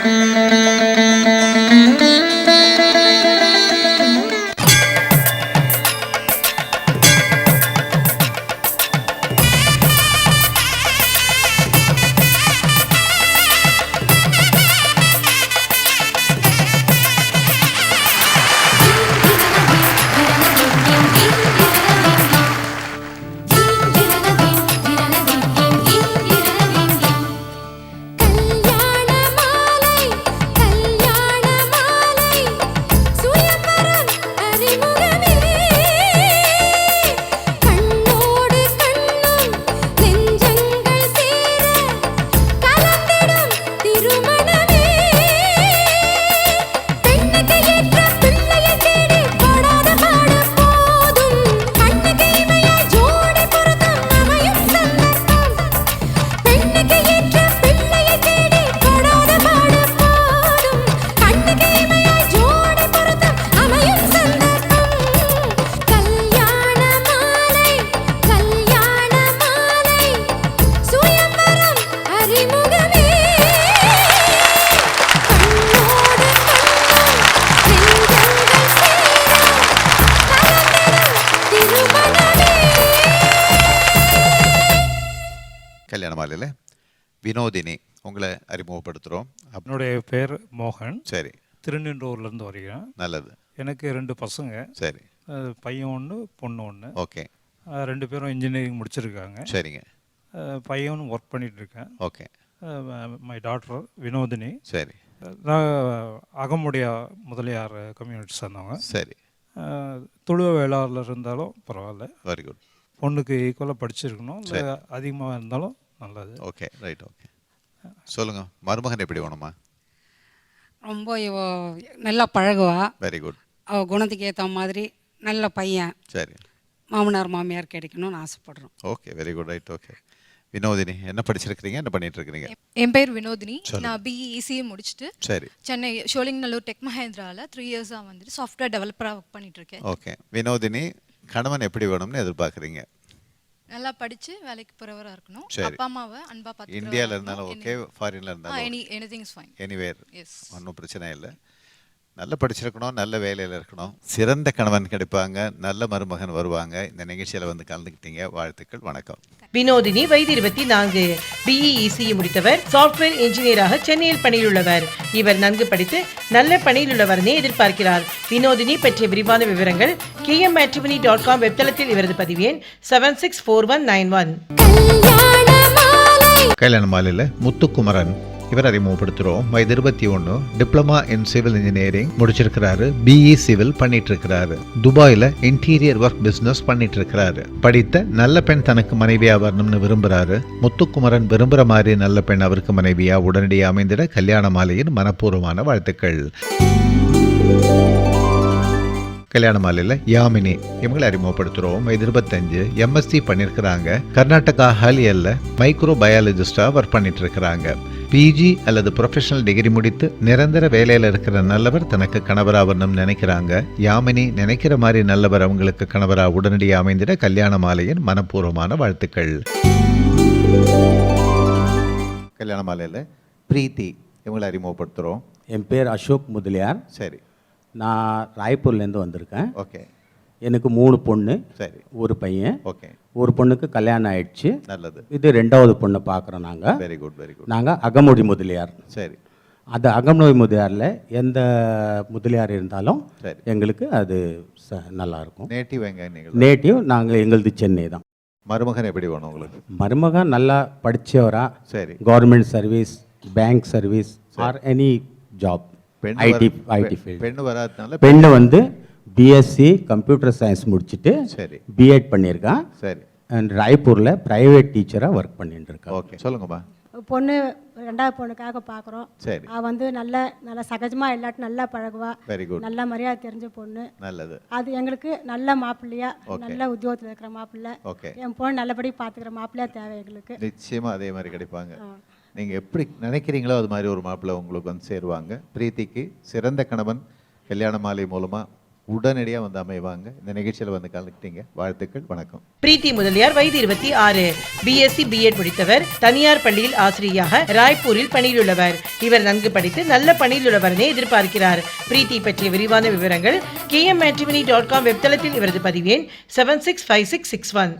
கல்யாண மாலையில் வினோதினி உங்களை அறிமுகப்படுத்துகிறோம். என்னுடைய பேர் மோகன். சரி. திருநின்றூர்லேருந்து வருகிறேன். நல்லது. எனக்கு 2 பசங்க. சரி. பையன் 1 பொண்ணு 1. ஓகே. 2 பேரும் இன்ஜினியரிங் முடிச்சிருக்காங்க. சரிங்க. பையனும் ஒர்க் பண்ணிகிட்ருக்கேன். ஓகே. My daughter Vinodhini. சரி. நான் அகமுடைய முதலியார் கம்யூனிட்டி சேர்ந்தவங்க. சரி. துளுவ வேளாளர் இருந்தாலும் பரவாயில்ல. Very good. பொண்ணுக்கு ஈக்குவலாக படிச்சிருக்கணும், இல்லை அதிகமாக இருந்தாலும் நல்லது. Okay, right. ஓகே, சொல்லுங்கள். மருமகன் எப்படி வேணுமா? ரொம்ப நல்லா பழகுவா. Very good. அவள் குணத்துக்கு ஏற்ற மாதிரி நல்ல பையன். சரி. மாமனார் மாமியார் கிடைக்கணும்னு ஆசைப்படுறோம். Okay, very good, right. Okay. Vinodhini, என்ன படிச்சிருக்கிறீங்க, என்ன பண்ணிட்டு இருக்கிறீங்க? என் பேர் வினோதினி. நான் பிஇ இசிஏ முடிச்சுட்டு சரி சென்னை ஷோலிங்கநல்லூர் டெக் மஹேந்திராவில் 3 இயர்ஸாக வந்துட்டு சாஃப்ட்வேர் டெவலப்பராக ஒர்க் பண்ணிட்டு இருக்கேன். ஓகே. வினோதினி, கணவன் எப்படி வேணும்னு எதிர்பார்க்குறீங்க? நல்லா படிச்சு வேலைக்கு போறவராக இருக்கணும். அப்பா அம்மாவை அன்பா பார்த்து. இந்தியாவில் இருந்தாலும் ஓகே, ஃபாரின்ல இருந்தாலும் anything is fine. Anywhere. Yes, ஒன்றும் பிரச்சனை இல்லை. நல்ல படிச்சிருக்கணும், நல்ல வேலையில் இருக்கணும், சிறந்த கணவன் கிடைப்பாங்க, நல்ல மருமகன் வருவாங்க. இந்த நிகழ்ச்சியில் வந்து கலந்துக்கிட்டீங்க, வாழ்த்துக்கள், வணக்கம். வினோதினி வயது 24, பிஇ இசிஇ முடித்தவர், சாஃப்ட்வேர் இன்ஜினியராக சென்னையில் பணியில் உள்ளவர். இவர் நன்கு படித்து நல்ல பணியில் உள்ளவரனே எதிர்பார்க்கிறார். வினோதினி பற்றிய விரிவான விவரங்கள் kmmatrimony.com வெப்தளத்தில் இவரது பதிவு எண் 764191. கல்யாண மாலையில் முத்துக்குமரன் இவர் அறிமுகப்படுத்துகிறோம். வயது 21, டிப்ளமா இன் சிவில் இன்ஜினியரிங் முடிச்சிருக்கிறாரு. பிஇ சிவில் பண்ணிட்டு இருக்கிறாரு. துபாயில் இன்டீரியர் ஒர்க் பிஸ்னஸ் பண்ணிட்டு இருக்கிறாரு. படித்த நல்ல பெண் தனக்கு மனைவியா வரணும்னு விரும்புகிறாரு. முத்துக்குமரன் விரும்புகிற மாதிரி நல்ல பெண் அவருக்கு மனைவியா உடனடியாக அமைந்திட கல்யாண மாலையின் மனப்பூர்வமான வாழ்த்துக்கள். கல்யாண மாலையில் யாமினி இவங்களை அறிமுகப்படுத்துகிறோம். வயது 25, எம்எஸ்சி பண்ணியிருக்கிறாங்க. கர்நாடகா ஹாலியல்ல மைக்ரோ பயாலஜிஸ்டாக ஒர்க் பண்ணிட்டு இருக்கிறாங்க. பிஜி அல்லது ப்ரொஃபஷனல் டிகிரி முடித்து நிரந்தர வேலையில் இருக்கிற நல்லவர் தனக்கு கணவராக வரணும்னு நினைக்கிறாங்க. யாமினி நினைக்கிற மாதிரி நல்லவர் அவங்களுக்கு கணவராக உடனடியாக அமைந்திட கல்யாண மாலையின் மனப்பூர்வமான வாழ்த்துக்கள். கல்யாண மாலையில் பிரீத்தி இவங்களை அறிமுகப்படுத்துகிறோம். என் பேர் அசோக் முதலியார். சரி. நான் ராய்ப்பூர்லேருந்து வந்திருக்கேன். ஓகே. எனக்கு 3 பொண்ணு. சரி. ஒரு பையன். ஓகே. ஒரு பொண்ணுக்கு கல்யாணம் ஆயிடுச்சு. நல்லது. இது 2வது பொண்ணை பார்க்குறோம் நாங்கள். Very good, very good. நாங்கள் அகமொழி முதலியார். சரி. அது அகமொழி முதலியாரில் எந்த முதலியார் இருந்தாலும் எங்களுக்கு அது நல்லாயிருக்கும். நேட்டிவ் எங்க? நேட்டிவ் நாங்கள் எங்களது சென்னை தான். மருமகன் எப்படி வேணும் உங்களுக்கு? மருமகன் நல்லா படித்தவரா. சரி. Government service, bank service or any job. IT field. பெண்ணு வராதனால பெண்ணு வந்து பிஎஸ்சி கம்ப்யூட்டர் சயின்ஸ் முடிச்சுட்டு சரி பிஎட் பண்ணியிருக்கான். சரி. அண்ட் ராய்ப்பூரில் ப்ரைவேட் டீச்சராக ஒர்க் பண்ணிட்டு இருக்கேன். ஓகே, சொல்லுங்கம்மா. பொண்ணு 2வது பொண்ணுக்காக பார்க்குறோம். சரி. அவள் வந்து நல்ல சகஜமாக எல்லாட்டும் நல்லா பழகுவா. Very good. நல்ல மரியாதை தெரிஞ்ச பொண்ணு. நல்லது. அது எங்களுக்கு நல்ல மாப்பிள்ளையா, நல்ல உத்தியோகத்தில் இருக்கிற மாப்பிள்ளை. ஓகே. என் பொண்ணு நல்லபடி பார்த்துக்கிற மாப்பிள்ளையா தேவை எங்களுக்கு. நிச்சயமாக அதே மாதிரி கிடைப்பாங்க. நீங்கள் எப்படி நினைக்கிறீங்களோ அது மாதிரி ஒரு மாப்பிள்ளை உங்களுக்கு வந்து சேருவாங்க. பிரீத்திக்கு சிறந்த கணவன் கல்யாண மாலை மூலமாக உடனடியாக வந்து அமைவாங்க. இந்த நிகழ்ச்சியில் வந்து கலந்துக்கிட்டீங்க, வாழ்த்துக்கள், வணக்கம். பிரீத்தி முதலியார் வயது 26, பிஎஸ்சி பிஎட் முடித்தவர், தனியார் பள்ளியில் ஆசிரியராக ராய்ப்பூரில் பணியிலுள்ளவர். இவர் நன்கு படித்து நல்ல பணியிலுள்ளவரனே எதிர்பார்க்கிறார். பிரீத்தி பற்றிய விரிவான விவரங்கள் kmmatrimony.com வெப்தளத்தில் இவரது பதிவேன் 765661.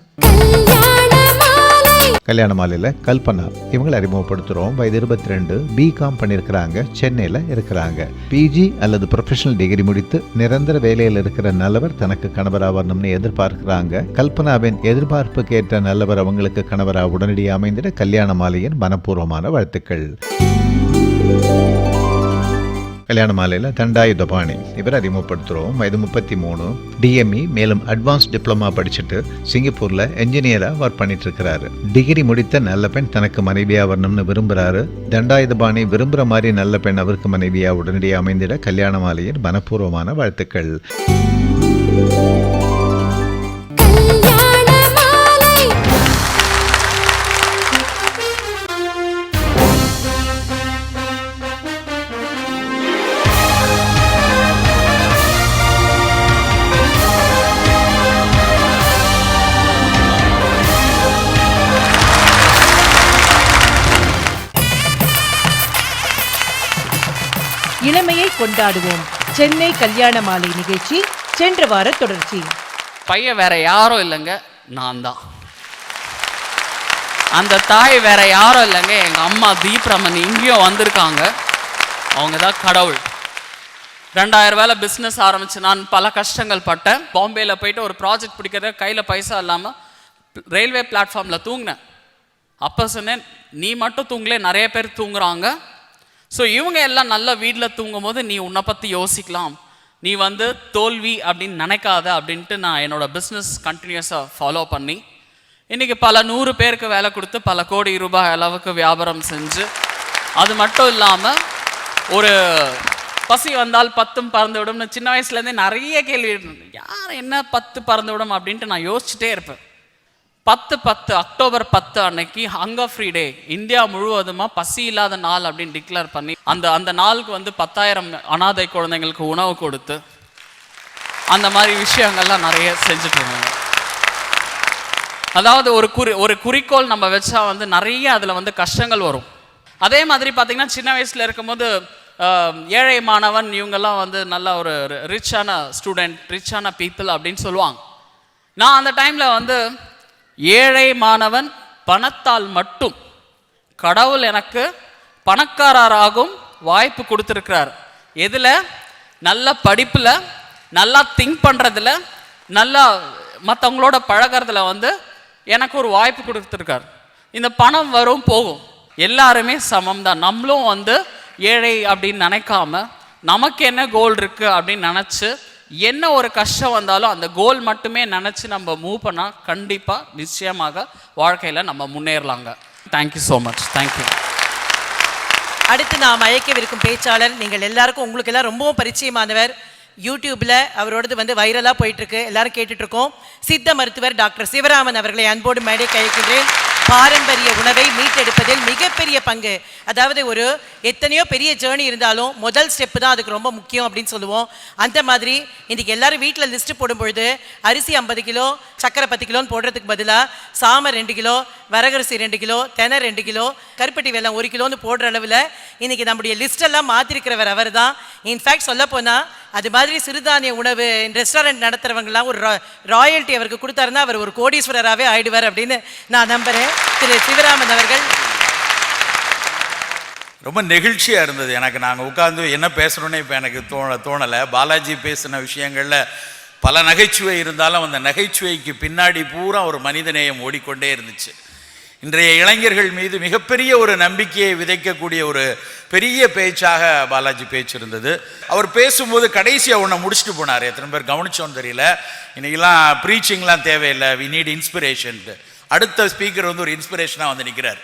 கல்யாண மாலையில் கல்பனா இவங்களை அறிமுகப்படுத்துகிறோம். வயது 22, பிகாம் பண்ணியிருக்கிறாங்க, சென்னையில் இருக்கிறாங்க. பிஜி அல்லது ப்ரொஃபஷனல் டிகிரி முடித்து நிரந்தர வேலையில் இருக்கிற நல்லவர் தனக்கு கணவராக வரணும்னு எதிர்பார்க்கிறாங்க. கல்பனாவின் எதிர்பார்ப்புக்கு ஏற்ற நல்லவர் அவங்களுக்கு கணவராக உடனடியாக அமைந்திட கல்யாண மாலையின் மனப்பூர்வமான வாழ்த்துக்கள். கல்யாண மாலையில் தண்டாயுதபாணி இவர் அறிமுகப்படுத்துகிறோம். வயது 33, டிஎம்இ மேலும் அட்வான்ஸ் டிப்ளமா படிச்சுட்டு சிங்கப்பூரில் என்ஜினியராக ஒர்க் பண்ணிட்டு இருக்கிறாரு. டிகிரி முடித்த நல்ல பெண் தனக்கு மனைவியாக வரணும்னு விரும்புகிறாரு. தண்டாயுதபாணி விரும்புகிற மாதிரி நல்ல பெண் அவருக்கு மனைவியாக உடனடியாக அமைந்திட கல்யாண மாலையின் மனப்பூர்வமான வாழ்த்துக்கள். இளமையை கொண்டாடுவோம். சென்னை கல்யாண மாலை நிகழ்ச்சி சென்ற வார தொடர்ச்சி. பையன் வேற யாரும் இல்லைங்க, நான் தான். அந்த தாய் வேற யாரும் இல்லைங்க, எங்க அம்மா தீப்ரமணி இங்கேயும் வந்திருக்காங்க. அவங்க தான் கடவுள். 2000 வேலை பிஸ்னஸ் ஆரம்பிச்சு நான் பல கஷ்டங்கள் பட்டேன். பாம்பேயில் போயிட்டு ஒரு ப்ராஜெக்ட் பிடிக்கிறத கையில் பைசா இல்லாமல் ரயில்வே பிளாட்ஃபார்மில் தூங்கினேன். அப்போ சொன்னேன், நீ மட்டும் தூங்கலே, நிறைய பேர் தூங்குறாங்க. ஸோ இவங்க எல்லாம் நல்ல வீட்டில் தூங்கும் போது நீ உன்னை பற்றி யோசிக்கலாம், நீ வந்து தோல்வி அப்படின்னு நினைக்காத அப்படின்ட்டு நான் என்னோட பிஸ்னஸ் கண்டினியூஸாக ஃபாலோ பண்ணி இன்றைக்கி பல 100 பேருக்கு வேலை கொடுத்து பல கோடி ரூபாய் அளவுக்கு வியாபாரம் செஞ்சு, அது மட்டும் இல்லாமல் ஒரு பசி வந்தால் 10 பறந்து விடும்னு சின்ன வயசுலேருந்தே நிறைய கேள்வி, யார் என்ன 10 பறந்து விடும் அப்படின்ட்டு நான் யோசிச்சுட்டே இருப்பேன். 10/10 அக்டோபர் 10 அன்னைக்கு ஹங்கர் ஃப்ரீ டே, இந்தியா முழுவதுமா பசி இல்லாத நாள் அப்படின்னு டிக்ளேர் பண்ணி அந்த நாளுக்கு வந்து 10,000 அனாதை குழந்தைங்களுக்கு உணவு கொடுத்து அந்த மாதிரி விஷயங்கள்லாம் நிறைய செஞ்சுட்டு இருந்தாங்க. அதாவது ஒரு குறிக்கோள் நம்ம வச்சா வந்து நிறைய அதில் வந்து கஷ்டங்கள் வரும். அதே மாதிரி பார்த்தீங்கன்னா சின்ன வயசில் இருக்கும்போது ஏழை மாணவன் இவங்கெல்லாம் வந்து நல்ல ஒரு ரிச்சான ஸ்டூடெண்ட், ரிச்சான பீப்புள் அப்படின்னு சொல்லுவாங்க. நான் அந்த டைமில் வந்து ஏழை மாணவன், பணத்தால் மட்டும் கடவுள் எனக்கு பணக்காரராகும் வாய்ப்பு கொடுத்துருக்கிறார். எதில்? நல்ல படிப்பில், நல்லா திங்க் பண்ணுறதுல, நல்லா மற்றவங்களோட பழகிறதுல வந்து எனக்கு ஒரு வாய்ப்பு கொடுத்துருக்கார். இந்த பணம் வரும் போகும், எல்லாருமே சமம் தான். நம்மளும் வந்து ஏழை அப்படின்னு நினைக்காம நமக்கு என்ன கோல் இருக்குது அப்படின்னு நினச்சி என்ன ஒரு கஷ்டம் வந்தாலும் அந்த கோல் மட்டுமே நினச்சி நம்ம மூவ் பண்ணால் கண்டிப்பாக நிச்சயமாக வாழ்க்கையில் நம்ம முன்னேறலாங்க. Thank you so much. தேங்க்யூ. அடுத்து நாம் அழைக்கவிருக்கும் பேச்சாளர் நீங்கள் எல்லாருக்கும் உங்களுக்கு எல்லாம் ரொம்பவும் பரிச்சயமானவர். யூடியூப்பில் அவரோடது வந்து வைரலாக போயிட்டுருக்கு, எல்லாரும் கேட்டுட்ருக்கோம். சித்த மருத்துவர் டாக்டர் சிவராமன் அவர்களை அன்போடு மேடை கழிக்கின்றேன். பாரம்பரிய உணவை மீட்டெடுப்பதில் மிகப்பெரிய பங்கு, அதாவது ஒரு எத்தனையோ பெரிய ஜேர்னி இருந்தாலும் முதல் ஸ்டெப்பு தான் அதுக்கு ரொம்ப முக்கியம் அப்படின்னு சொல்லுவோம். அந்த மாதிரி இன்றைக்கி எல்லோரும் வீட்டில் லிஸ்ட்டு போடும்பொழுது அரிசி 50 கிலோ, சக்கரை 10 கிலோன்னு போடுறதுக்கு பதிலாக சாமை 2 கிலோ, வரகரிசி 2 கிலோ, தெனை 2 கிலோ, கருப்பட்டி வெல்லம் 1 கிலோன்னு போடுற அளவில் இன்றைக்கி நம்முடைய லிஸ்டெல்லாம் மாற்றிருக்கிறவர் அவர் தான். இன்ஃபேக்ட் சொல்லப்போனால் அது மாதிரி சிறுதானிய உணவு ரெஸ்டாரண்ட் நடத்துகிறவங்களாம் ஒரு ராயல்ட்டி அவருக்கு கொடுத்தாருன்னா அவர் ஒரு கோடீஸ்வரராகவே ஆயிடுவார் அப்படின்னு நான் நம்புகிறேன். திரு சிவராமன் அவர்கள். ரொம்ப நெகிழ்ச்சியாக இருந்தது எனக்கு. நாங்கள் உட்காந்து என்ன பேசுகிறோன்னே இப்போ எனக்கு தோணலை. பாலாஜி பேசின விஷயங்களில் பல நகைச்சுவை இருந்தாலும் அந்த நகைச்சுவைக்கு பின்னாடி பூரா ஒரு மனிதநேயம் ஓடிக்கொண்டே இருந்துச்சு. இன்றைய இளைஞர்கள் மீது மிகப்பெரிய ஒரு நம்பிக்கையை விதைக்கக்கூடிய ஒரு பெரிய பேச்சாக பாலாஜி பேச்சு இருந்தது. அவர் பேசும்போது கடைசியாக ஒன்றை முடிச்சுட்டு போனார். எத்தனை பேர் கவனிச்சோன்னு தெரியல. இன்றைக்கெல்லாம் ப்ரீச்சிங்லாம் தேவையில்லை, வி நீட் இன்ஸ்பிரேஷன். அடுத்த ஸ்பீக்கர் வந்து ஒரு இன்ஸ்பிரேஷனாக வந்து நிற்கிறார்.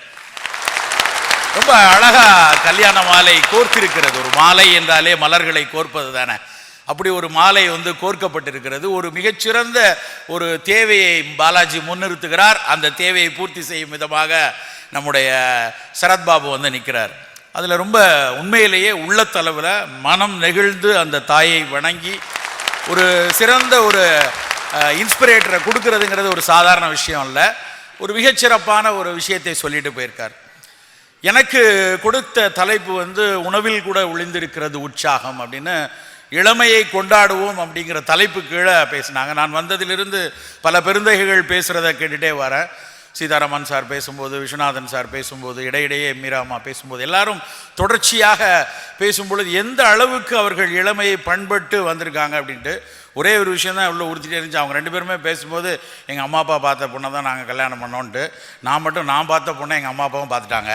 ரொம்ப அழகாக கல்யாண மாலை கோர்த்திருக்கிறது. ஒரு மாலை என்றாலே மலர்களை கோர்ப்பது தானே, அப்படி ஒரு மாலை வந்து கோர்க்கப்பட்டிருக்கிறது. ஒரு மிகச்சிறந்த ஒரு தேவையை பாலாஜி முன்னிறுத்துகிறார். அந்த தேவையை பூர்த்தி செய்யும் விதமாக நம்முடைய சரத்பாபு வந்து நிற்கிறார். அதில் ரொம்ப உண்மையிலேயே உள்ளத்தளவில் மனம் நெகிழ்ந்து அந்த தாயை வணங்கி ஒரு சிறந்த ஒரு இன்ஸ்பிரேட்டரை கொடுக்கறதுங்கிறது ஒரு சாதாரண விஷயம் இல்லை. ஒரு மிகச்சிறப்பான ஒரு விஷயத்தை சொல்லிட்டு போயிருக்கார். எனக்கு கொடுத்த தலைப்பு வந்து உணவில் கூட ஒளிந்திருக்கிறது உற்சாகம் அப்படின்னு, இளமையை கொண்டாடுவோம் அப்படிங்கிற தலைப்பு கீழே பேசினாங்க. நான் வந்ததிலிருந்து பல பெருந்தகைகள் பேசுகிறத கேட்டுகிட்டே வரேன். சீதாராமன் சார் பேசும்போது, விஸ்வநாதன் சார் பேசும்போது, இடையிடையே மீராமா பேசும்போது, எல்லாரும் தொடர்ச்சியாக பேசும்பொழுது எந்த அளவுக்கு அவர்கள் இளமையை பண்பட்டு வந்திருக்காங்க அப்படின்ட்டு ஒரே ஒரு விஷயம் தான் உள்ள உறுத்திட்டே இருந்துச்சு. அவங்க 2 பேருமே பேசும்போது எங்கள் அம்மா அப்பா பார்த்த பொண்ணை தான் நாங்கள் கல்யாணம் பண்ணோன்ட்டு, நான் பார்த்த பொண்ணை எங்கள் அம்மா அப்பாவும் பார்த்துட்டாங்க.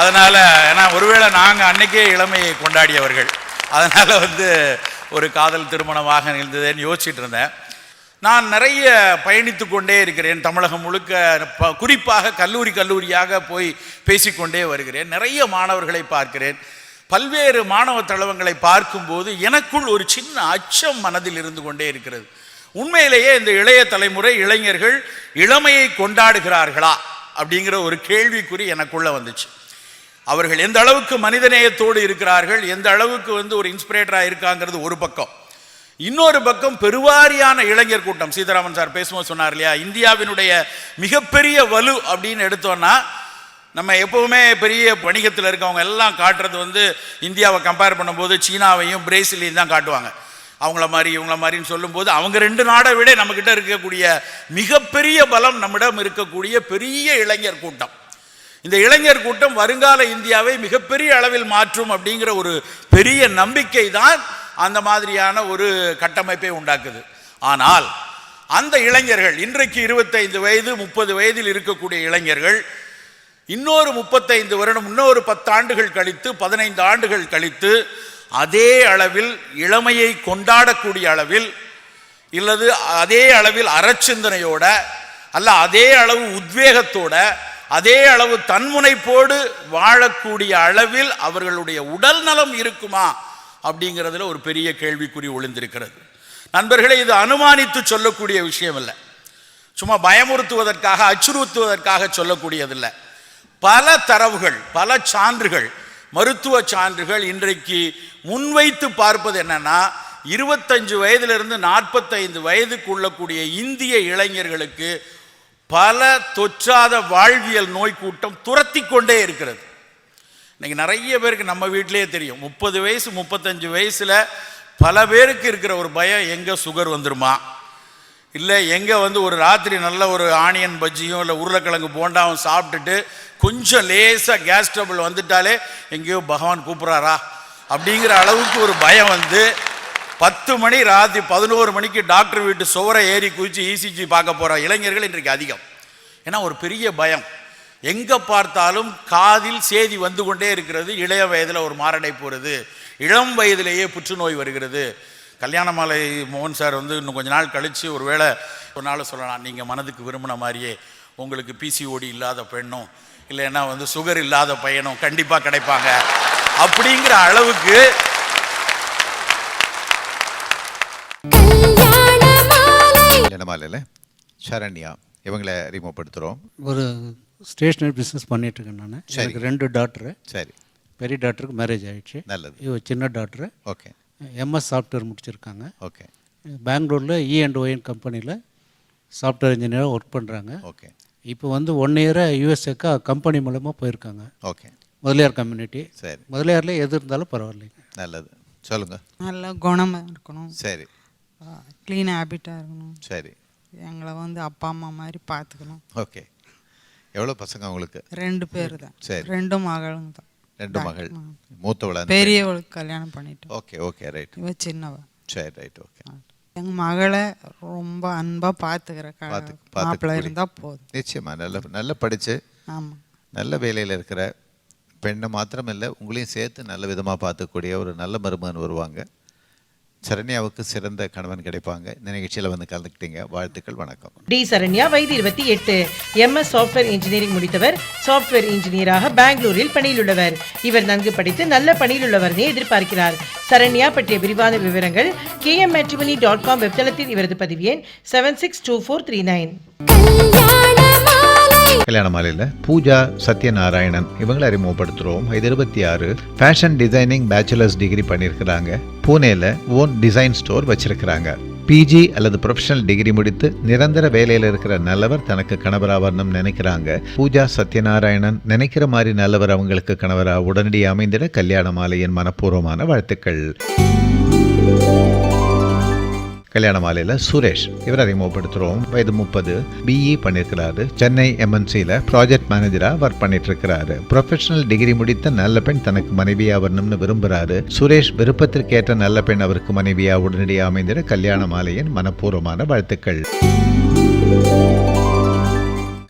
அதனால் ஏன்னா ஒருவேளை நாங்கள் அன்னைக்கே இளமையை கொண்டாடியவர்கள், அதனால் வந்து ஒரு காதல் திருமணமாக நிகழ்ந்ததுன்னு யோசிச்சுட்டு இருந்தேன். நான் நிறைய பயணித்து கொண்டே இருக்கிறேன், தமிழகம் முழுக்க குறிப்பாக கல்லூரியாக போய் பேசிக்கொண்டே வருகிறேன். நிறைய மாணவர்களை பார்க்கிறேன். பல்வேறு மாணவ தளவங்களை பார்க்கும்போது எனக்குள் ஒரு சின்ன அச்சம் மனதில் இருந்து கொண்டே இருக்கிறது. உண்மையிலேயே இந்த இளைய தலைமுறை இளைஞர்கள் இளமையை கொண்டாடுகிறார்களா அப்படிங்கிற ஒரு கேள்விக்குறி எனக்குள்ள வந்துச்சு. அவர்கள் எந்த அளவுக்கு மனிதநேயத்தோடு இருக்கிறார்கள், எந்த அளவுக்கு வந்து ஒரு இன்ஸ்பிரேட்டராக இருக்காங்கிறது ஒரு பக்கம். இன்னொரு பக்கம் பெருவாரியான இளைஞர் கூட்டம், சீதாராமன் சார் பேசும்போது சொன்னார் இல்லையா, இந்தியாவினுடைய மிகப்பெரிய வலு அப்படின்னு எடுத்தோன்னா, நம்ம எப்போவுமே பெரிய வணிகத்தில் இருக்கவங்க எல்லாம் காட்டுறது வந்து இந்தியாவை கம்பேர் பண்ணும்போது சீனாவையும் பிரேசிலையும் தான் காட்டுவாங்க. அவங்கள மாதிரி இவங்கள மாதிரின்னு சொல்லும்போது அவங்க 2 நாடை விட நம்மக்கிட்ட இருக்கக்கூடிய மிகப்பெரிய பலம் நம்மிடம் இருக்கக்கூடிய பெரிய இளைஞர் கூட்டம். இந்த இளைஞர் கூட்டம் வருங்கால இந்தியாவை மிகப்பெரிய அளவில் மாற்றும் அப்படிங்கிற ஒரு பெரிய நம்பிக்கை தான் அந்த மாதிரியான ஒரு கட்டமைப்பை உண்டாக்குது. ஆனால் அந்த இளைஞர்கள் இன்றைக்கு 25 வயது 30 வயதில் இருக்கக்கூடிய இளைஞர்கள் இன்னொரு 35 வருடம், இன்னொரு 10 ஆண்டுகள் கழித்து, 15 ஆண்டுகள் கழித்து அதே அளவில் இளமையை கொண்டாடக்கூடிய அளவில், இல்லது அதே அளவில் அறச்சிந்தனையோட, அல்ல அதே அளவு உத்வேகத்தோட, அதே அளவு தன்முனைப்போடு வாழக்கூடிய அளவில் அவர்களுடைய உடல் நலம் இருக்குமா அப்படிங்கிறதுல ஒரு பெரிய கேள்விக்குறி ஒளிந்திருக்கிறது. நண்பர்களே, இது அனுமானித்து சொல்லக்கூடிய விஷயம் இல்லை, சும்மா பயமுறுத்துவதற்காக அச்சுறுத்துவதற்காக சொல்லக்கூடியதில்லை. பல தரவுகள், பல சான்றுகள், மருத்துவ சான்றுகள் இன்றைக்கு முன்வைத்து பார்ப்பது என்னன்னா, 25 வயதிலிருந்து 45 வயதுக்கு உள்ளக்கூடிய இந்திய இளைஞர்களுக்கு பல தொற்றாத வாழ்வியல் நோய் கூட்டம் துரத்தி கொண்டே இருக்கிறது. இன்னைக்கு நிறைய பேருக்கு நம்ம வீட்டிலேயே தெரியும், 30 வயசு 35 வயசுல பல பேருக்கு இருக்கிற ஒரு பயம், எங்க சுகர் வந்துருமா, இல்லை எங்கே வந்து ஒரு ராத்திரி நல்ல ஒரு ஆனியன் பஜ்ஜியும் இல்லை உருளைக்கிழங்கு போண்டாவும் சாப்பிட்டுட்டு கொஞ்சம் லேசாக கேஸ் ட்ரபிள் வந்துட்டாலே எங்கேயோ பகவான் கூப்பிட்றாரா அப்படிங்கிற அளவுக்கு ஒரு பயம் வந்து 10 மணி ராத்திரி 11 மணிக்கு டாக்டர் வீட்டு சுவரை ஏறி குதிச்சு இசிஜி பார்க்க போகிற இளைஞர்கள் இன்றைக்கு அதிகம். ஏன்னா ஒரு பெரிய பயம், எங்கே பார்த்தாலும் காதில் செய்தி வந்து கொண்டே இருக்கிறது, இளைய வயதில் ஒரு மாரடைப்பு வருது, இளம் வயதிலேயே புற்றுநோய் வருகிறது. கல்யாணமாலை மோகன் சார் வந்து இன்னும் கொஞ்ச நாள் கழித்து ஒரு வேளை ஒரு நாள் சொல்லலாம், நீங்கள் மனதுக்கு விரும்பின மாதிரியே உங்களுக்கு பிசிஓடி இல்லாத பெண்ணும் இல்லைன்னா வந்து சுகர் இல்லாத பையனும் கண்டிப்பாக கிடைப்பாங்க அப்படிங்கிற அளவுக்கு கல்யாணமாலையில் சரண்யா இவங்களை அறிமுகப்படுத்துகிறோம். ஒரு ஸ்டேஷ்னரி பிஸ்னஸ் பண்ணிகிட்ருக்கேன் நான். எனக்கு 2 டாக்டரு. சரி. பெரிய டாக்டருக்கு மேரேஜ் ஆகிடுச்சு. நல்லது. இவ சின்ன டாக்டரு. ஓகே. எம்எஸ் சாஃப்ட்வேர் முடிச்சிருக்காங்க. ஓகே. பெங்களூரில் E&ON கம்பெனியில் சாஃப்ட்வேர் இன்ஜினியராக ஒர்க் பண்ணுறாங்க. ஓகே. இப்போ வந்து 1 இயராக யூஎஸ்ஏக்கா கம்பெனி மூலமாக போயிருக்காங்க. ஓகே. முதலியார் கம்யூனிட்டி. சரி. முதலியாரில் எது இருந்தாலும் பரவாயில்லைங்க. நல்லது, சொல்லுங்கள். நல்ல குணமாக இருக்கணும். சரி. க்ளீன் ஹேபிட்டாக இருக்கணும். சரி. எங்களை வந்து அப்பா அம்மா மாதிரி பார்த்துக்கணும். ஓகே. எவ்வளோ பசங்க உங்களுக்கு? 2 பேர் தான். சரி. 2 மகளுங்க தான். 2 மகள். மூத்தவளா? பெரியவளுக்கு கல்யாணம் பண்ணிட்டோம். Okay okay right. இவ சின்னவ. சரி ரைட் ஓகே. எங்கள் மகளை ரொம்ப அன்பாக பார்த்துக்கிற மாப்பிள்ளை இருந்தால் போதும். நிச்சயமா நல்லா படித்து ஆமாம் நல்ல வேலையில் இருக்கிற பெண்ணை மாத்திரம் இல்லை, உங்களையும் சேர்த்து நல்ல விதமாக பார்த்துக்கூடிய ஒரு நல்ல மருமகன் வருவாங்க. சரண்யாவுக்கு சிறந்த கணவன் கிடைப்பாங்க. இந்த நிகழ்ச்சியில் வந்து கலந்துக்கிட்டீங்க, வாழ்த்துக்கள், வணக்கம். டி சரண்யா, வயது 28, MS சாஃப்ட்வேர் இன்ஜினியரிங் முடித்தவர். சாஃப்ட்வேர் இன்ஜினியராக பெங்களூரில் பணியில் உள்ளவர். இவர் நன்கு படித்து நல்ல பணியில் உள்ளவரே எதிர்பார்க்கிறார். சரண்யா பற்றிய விரிவான விவரங்கள் kmmatrimony.com வெப்தளத்தில் இவரது பதிவு எண் 762439. கல்யாண மாலையில் பூஜா சத்யநாராயணன் இவங்களை அறிமுகப்படுத்துகிறோம். வயது 26, ஃபேஷன் டிசைனிங் பேச்சுலர்ஸ் டிகிரி பண்ணியிருக்கிறாங்க. பூனேல ஓன் டிசைன் ஸ்டோர் வச்சிருக்கிறாங்க. பிஜி அல்லது ப்ரொஃபஷனல் டிகிரி முடித்து நிரந்தர வேலையில் இருக்கிற நல்லவர் தனக்கு கணவராவர்னு நினைக்கிறாங்க. பூஜா சத்யநாராயணன் நினைக்கிற மாதிரி நல்லவர் அவங்களுக்கு கணவரா உடனடியாக அமைந்திட கல்யாண மாலையின் மனப்பூர்வமான வாழ்த்துக்கள். கல்யாண மாலையில் சுரேஷ் இவர் அறிமுகப்படுத்துகிறோம். வயது 30, பிஇ பண்ணியிருக்கிறாரு. சென்னை எம்என்சியில் ப்ராஜெக்ட் மேனேஜராக ஒர்க் பண்ணிட்டு இருக்கிறாரு. ப்ரொஃபஷனல் டிகிரி முடித்த நல்ல பெண் தனக்கு மனைவியாக வரணும்னு விரும்புகிறாரு. சுரேஷ் விருப்பத்திற்கேற்ற நல்ல பெண் அவருக்கு மனைவியாக உடனடியாக அமைந்திட கல்யாண மாலையின் மனப்பூர்வமான வாழ்த்துக்கள்.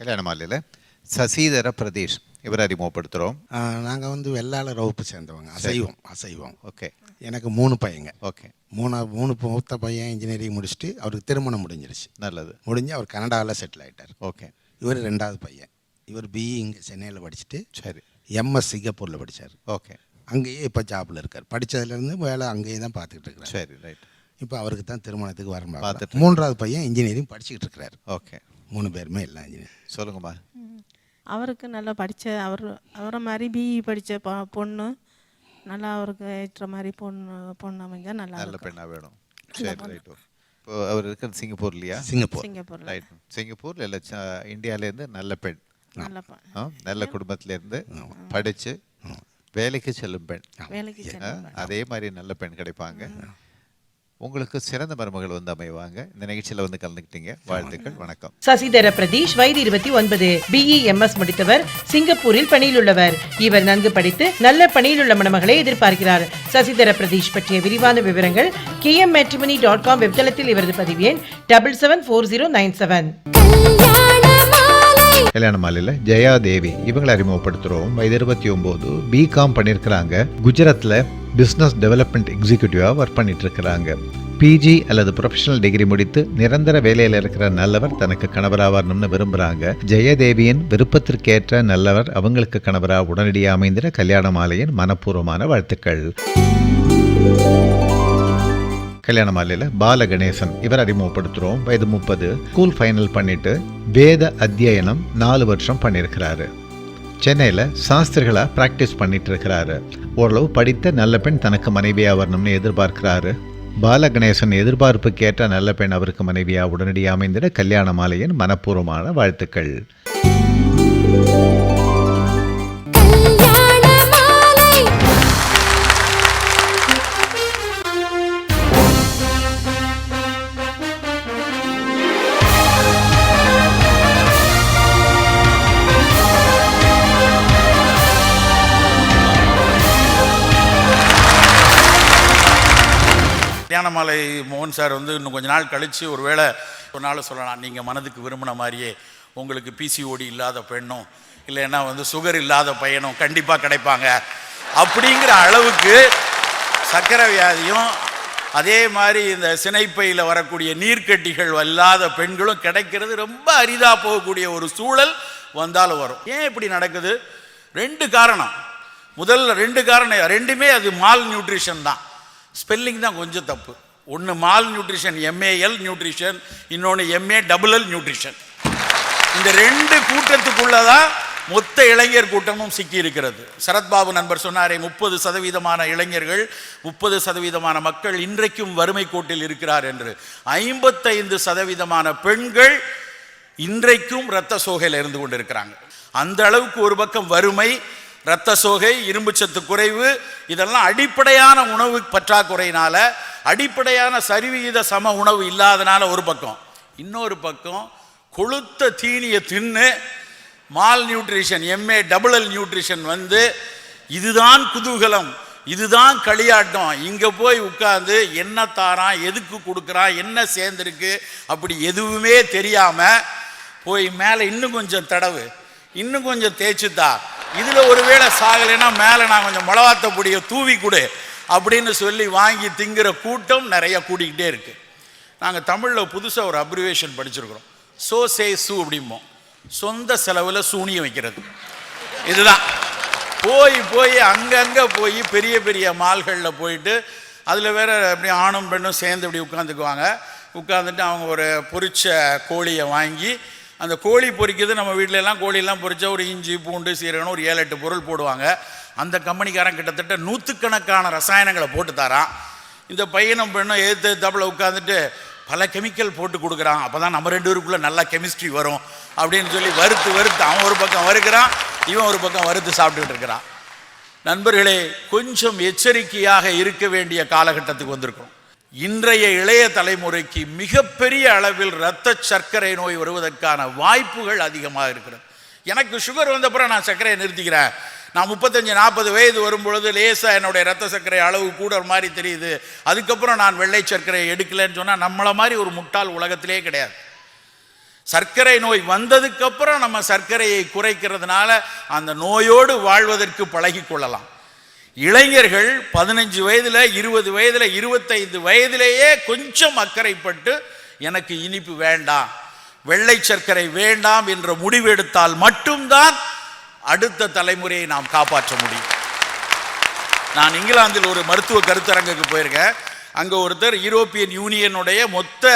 கல்யாண மாலையில் சசிதர பிரதேஷ் இவர் அறிமுகப்படுத்துகிறோம். நாங்கள் வந்து வெள்ளாளர் வகுப்பு சேர்ந்தவங்க. அசைவம். ஓகே. எனக்கு 3 பையங்க. ஓகே. மூணு மூத்த பையன் இன்ஜினியரிங் முடிச்சுட்டு அவருக்கு திருமணம் முடிஞ்சிருச்சு. நல்லது. முடிஞ்சு அவர் கனடாவில் செட்டில் ஆகிட்டார். ஓகே. இவர் 2வது பையன். இவர் பிஇ இங்கே சென்னையில் படிச்சுட்டு சரி எம்எஸ் சிங்கப்பூரில் படித்தார். ஓகே. அங்கேயே இப்போ ஜாபில் இருக்கார். படித்ததுலேருந்து வேலை அங்கேயே தான் பார்த்துக்கிட்டு இருக்கிறார். சரி, ரைட். இப்போ அவருக்கு தான் திருமணத்துக்கு வரணும் பார்த்துட்டு. 3வது பையன் இன்ஜினியரிங் படிச்சுக்கிட்டு இருக்கிறார். ஓகே. 3 பேருமே எல்லாம் இன்ஜினியர். சொல்லுங்கம்மா. அவருக்கு நல்லா படித்த அவரை மாதிரி பிஇ படித்த பொண்ணு நல்லா அவருக்கு ஏற்ற மாதிரி பொண்ணு அமைஞ்சா நல்ல பெண்ணாக வேணும். சரி, ரைட். இப்போ அவர் இருக்கிறது சிங்கப்பூர்லையா? சிங்கப்பூர். ரைட். சிங்கப்பூர் இல்லை இந்தியாவிலேருந்து நல்ல பெண், நல்ல குடும்பத்திலேருந்து படித்து வேலைக்கு செல்லும் பெண், அதே மாதிரி நல்ல பெண் கிடைப்பாங்க. உங்களுக்கு சிறந்த மருமகள் வந்து அமைவாங்க. இந்த நிகழ்ச்சியில் வந்து கலந்துக்கிட்டீங்க. வாழ்த்துக்கள். வணக்கம். சசிதர பிரதீஷ் வயது 29, பிஇ எம்எஸ் முடித்தவர், சிங்கப்பூரில் பணியில் உள்ளவர். இவர் நன்கு படித்து நல்ல பணியில் உள்ள மணமகளை எதிர்பார்க்கிறார். சசிதர பிரதீஷ் பற்றிய விரிவான விவரங்கள் kmmatrimony.com வெப்தளத்தில் இவரது பதிவு எண் 774097. கல்யாண மாலையில் ஜெயாதேவி இவங்களை அறிமுகப்படுத்துகிறோம். வயது 29, பிகாம் பண்ணியிருக்கிறாங்க. குஜராத்தில் பிஸ்னஸ் டெவலப்மெண்ட் எக்ஸிக்யூட்டிவாக ஒர்க் பண்ணிட்டு இருக்கிறாங்க. பிஜி அல்லது ப்ரொஃபஷனல் டிகிரி முடித்து நிரந்தர வேலையில் இருக்கிற நல்லவர் தனக்கு கணவராக வரணும்னு விரும்புகிறாங்க. ஜெயதேவியின் விருப்பத்திற்கேற்ற நல்லவர் அவங்களுக்கு கணவராக உடனடியாக அமைந்திட கல்யாண மாலையின் மனப்பூர்வமான வாழ்த்துக்கள். கல்யாண மாலையில் பாலகணேசன் இவர் அறிமுகப்படுத்துகிறோம். வயது 30, ஸ்கூல் ஃபைனல் பண்ணிட்டு வேத அத்தியனம் 4 வருஷம் பண்ணியிருக்கிறாரு. சென்னையில் சாஸ்திரிகளாக ப்ராக்டிஸ் பண்ணிட்டு இருக்கிறாரு. ஓரளவு படித்த நல்ல பெண் தனக்கு மனைவியாக வரணும்னு எதிர்பார்க்கிறாரு. பாலகணேசன் எதிர்பார்ப்புக்கேற்ற நல்ல பெண் அவருக்கு மனைவியாக உடனடியாக அமைந்திட கல்யாண மாலையின் மனப்பூர்வமான வாழ்த்துக்கள். கல்யாண மாலை மோகன் சார் வந்து இன்னும் கொஞ்ச நாள் கழித்து ஒரு வேளை ஒரு நாள் சொல்லலாம், நீங்கள் மனதுக்கு விரும்பின மாதிரியே உங்களுக்கு பிசிஓடி இல்லாத பெண்ணும் இல்லைன்னா வந்து சுகர் இல்லாத பையனும் கண்டிப்பாக கிடைப்பாங்க அப்படிங்கிற அளவுக்கு சர்க்கரை வியாதியும் அதே மாதிரி இந்த சினைப்பையில் வரக்கூடிய நீர்க்கட்டிகள் இல்லாத பெண்களும் கிடைக்கிறது ரொம்ப அரிதாக போகக்கூடிய ஒரு சூழல் வந்தாலும் வரும். ஏன் இப்படி நடக்குது? 2 காரணம். முதல்ல 2 காரணம், ரெண்டுமே அது மால் நியூட்ரிஷன் தான். ஸ்பெல்லிங் தான் கொஞ்சம் தப்பு. ஒன்று மால் நியூட்ரிஷன் MAL நியூட்ரிஷன், இன்னொன்று MALL நியூட்ரிஷன். இந்த 2 கூட்டத்துக்குள்ளதான் மொத்த இளைஞர் கூட்டமும் சிக்கி இருக்கிறது. சரத்பாபு நண்பர் சொன்னாரே 30% இளைஞர்கள் 30% மக்கள் இன்றைக்கும் வறுமை கோட்டில் இருக்கிறார் என்று. 55% பெண்கள் இன்றைக்கும் இரத்த சோகையில் இருந்து கொண்டு இருக்கிறாங்க. அந்த அளவுக்கு ஒரு பக்கம் வறுமை, இரத்த சோகை, இரும்புச்சத்து குறைவு, இதெல்லாம் அடிப்படையான உணவு பற்றாக்குறையினால, அடிப்படையான சரிவிகித சம உணவு இல்லாதனால ஒரு பக்கம். இன்னொரு பக்கம் கொழுத்த தீனியை தின்னு மால் நியூட்ரிஷன் MALL நியூட்ரிஷன் வந்து இதுதான் குதூகலம், இதுதான் களியாட்டம். இங்கே போய் உட்கார்ந்து என்ன தாரான், எதுக்கு கொடுக்குறான், என்ன சேர்ந்துருக்கு அப்படி எதுவுமே தெரியாமல் போய் மேலே இன்னும் கொஞ்சம் தடவு, இன்னும் கொஞ்சம் தேய்ச்சித்தா, இதில் ஒருவேளை சாகலைன்னா மேலே நான் கொஞ்சம் மிளகாத்த பொடியை தூவி கொடு அப்படின்னு சொல்லி வாங்கி திங்கிற கூட்டம் நிறைய கூட்டிக்கிட்டே இருக்கு. நாங்கள் தமிழில் புதுசாக ஒரு அப்ரிவேஷன் படிச்சிருக்கிறோம். சோ சே சூ அப்படிம்போம். சொந்த செலவில் சூனியம் வைக்கிறது. இதுதான் போய் போய் அங்கங்கே போய் பெரிய பெரிய மால்களில் போயிட்டு அதில் வேற அப்படி ஆணும் பெண்ணும் சேர்ந்து இப்படி உட்காந்துக்குவாங்க. உட்காந்துட்டு அவங்க ஒரு பொரிச்ச கோழியை வாங்கி அந்த கோழி பொரிக்கிறது நம்ம வீட்டில எல்லாம் கோழியெல்லாம் பொரிச்சா ஒரு இஞ்சி பூண்டு சீரகம் ஒரு 7-8 பொருள் போடுவாங்க. அந்த கம்பெனிக்காரன் கிட்டத்தட்ட 100கணக்கான ரசாயனங்களை போட்டு தரான். இந்த பையனும் பெண்ணும் எதிர்த்தாப்புல உட்காந்துட்டு பல கெமிக்கல் போட்டு கொடுக்குறான். அப்போ தான் நம்ம 2 பேருக்குள்ளே நல்லா கெமிஸ்ட்ரி வரும் அப்படின்னு சொல்லி வறுத்து அவன் ஒரு பக்கம் வறுக்கிறான், இவன் ஒரு பக்கம் வறுத்து சாப்பிட்டுக்கிட்டு இருக்கிறான். நண்பர்களே, கொஞ்சம் எச்சரிக்கையாக இருக்க வேண்டிய காலகட்டத்துக்கு வந்திருக்கோம். இன்றைய இளைய தலைமுறைக்கு மிகப்பெரிய அளவில் இரத்த சர்க்கரை நோய் வருவதற்கான வாய்ப்புகள் அதிகமாக இருக்கிறது. எனக்கு சுகர் வந்தப்புறம் நான் சர்க்கரையை நிறுத்திக்கிறேன். நான் 35-40 வயது வரும்பொழுது லேசாக என்னுடைய இரத்த சர்க்கரை அளவு கூட மாதிரி தெரியுது, அதுக்கப்புறம் நான் வெள்ளை சர்க்கரையை எடுக்கலைன்னு சொன்னால் நம்மளை மாதிரி ஒரு முட்டாள் உலகத்திலே கிடையாது. சர்க்கரை நோய் வந்ததுக்கப்புறம் நம்ம சர்க்கரையை குறைக்கிறதுனால அந்த நோயோடு வாழ்வதற்கு பழகி கொள்ளலாம். இளைஞர்கள் 15 வயதில் 20 வயதில் 25 வயதிலேயே கொஞ்சம் அக்கறைப்பட்டு எனக்கு இனிப்பு வேண்டாம், வெள்ளை சர்க்கரை வேண்டாம் என்ற முடிவெடுத்தால் மட்டும்தான் அடுத்த தலைமுறையை நாம் காப்பாற்ற முடியும். நான் இங்கிலாந்தில் ஒரு மருத்துவ கருத்தரங்குக்கு போயிருக்கேன். அங்கே ஒருத்தர் யூரோப்பியன் யூனியனுடைய மொத்த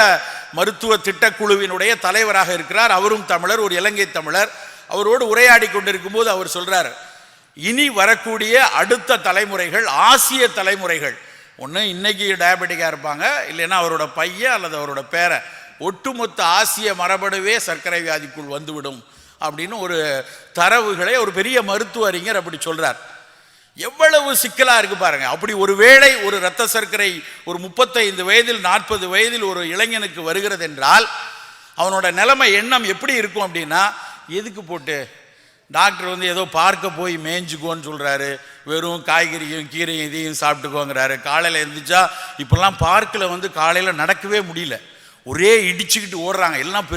மருத்துவ திட்டக்குழுவினுடைய தலைவராக இருக்கிறார். அவரும் தமிழர், ஒரு இலங்கை தமிழர். அவரோடு உரையாடி கொண்டிருக்கும் போது அவர் சொல்றார், இனி வரக்கூடிய அடுத்த தலைமுறைகள் ஆசிய தலைமுறைகள் ஒன்று இன்னைக்கு டயபெட்டிக்காக இருப்பாங்க, இல்லைன்னா அவரோட பையன் அல்லது அவரோட பேரை, ஒட்டுமொத்த ஆசிய மரபணுவே சர்க்கரை வியாதிக்குள் வந்துவிடும் அப்படின்னு ஒரு தரவுகளை ஒரு பெரிய மருத்துவ அறிஞர் அப்படி சொல்றார். எவ்வளவு சிக்கலா இருக்கு பாருங்க. அப்படி ஒரு வேளை ஒரு இரத்த சர்க்கரை ஒரு 35 வயதில் 40 வயதில் ஒரு இளைஞனுக்கு வருகிறது என்றால் அவனோட நிலைமை எண்ணம் எப்படி இருக்கும் அப்படின்னா, எதுக்கு போட்டு டாக்டர் ஏதோ பார்க்க போய் மேய்ஞ்சுக்கோன்னு சொல்றாரு, வெறும் காய்கறியும் கீரையும் இதையும் சாப்பிட்டுக்கோங்கிறாரு. காலையில் எழுந்திரிச்சா இப்பெல்லாம் பார்க்கில் காலையில் நடக்கவே முடியல, ஒரே இடிச்சுக்கிட்டு ஓடுறாங்க. எல்லாம்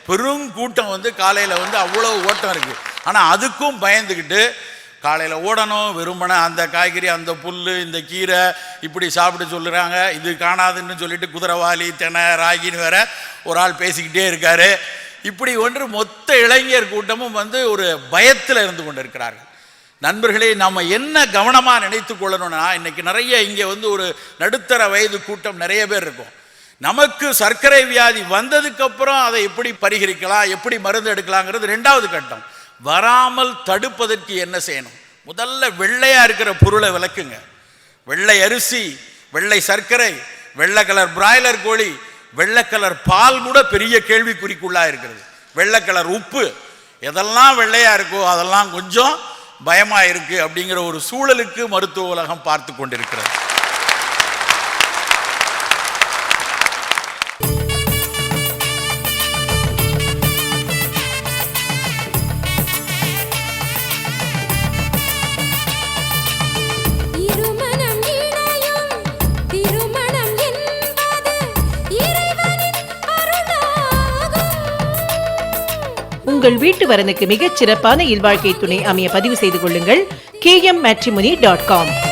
பெரும் கூட்டம் காலையில் அவ்வளோ ஓட்டம் இருக்கு. ஆனால் அதுக்கும் பயந்துக்கிட்டு காலையில் ஓடணும், வெறுமனை அந்த காய்கறி அந்த புல் இந்த கீரை இப்படி சாப்பிட்டு சொல்லுறாங்க. இது காணாதுன்னு சொல்லிட்டு குதிரைவாலி தெனை ராகின்னு வேற ஒரு ஆள் பேசிக்கிட்டே இருக்காரு. இப்படி ஒன்று மொத்த இளைஞர் கூட்டமும் ஒரு பயத்தில் இருந்து கொண்டு இருக்கிறார்கள். நண்பர்களே, நம்ம என்ன கவனமாக நினைத்து கொள்ளணும்னா, இன்னைக்கு நிறைய இங்கே ஒரு நடுத்தர வயது கூட்டம் நிறைய பேர் இருக்கும். நமக்கு சர்க்கரை வியாதி வந்ததுக்கு அப்புறம் அதை எப்படி பரிகரிக்கலாம், எப்படி மருந்து எடுக்கலாங்கிறது 2வது கட்டம். வராமல் தடுப்பதற்கு என்ன செய்யணும்? முதல்ல வெள்ளையா இருக்கிற பொருளை விளக்குங்க. வெள்ளை அரிசி, வெள்ளை சர்க்கரை, வெள்ளை கலர் பிராய்லர் கோழி, வெள்ளை கலர் பால் கூட பெரிய கேள்விக்குறிக்குள்ளா இருக்கிறது. வெள்ளை கலர் உப்பு, எதெல்லாம் வெள்ளையா இருக்கோ அதெல்லாம் கொஞ்சம் பயமா இருக்கு அப்படிங்கிற ஒரு சூழலுக்கு மருத்துவ உலகம் பார்த்து கொண்டிருக்கிறது. உங்கள் வீட்டு வரனுக்கு மிகச் சிறப்பான இல்வாழ்க்கை துணை அமைய பதிவு செய்து கொள்ளுங்கள் KMmatrimony.com.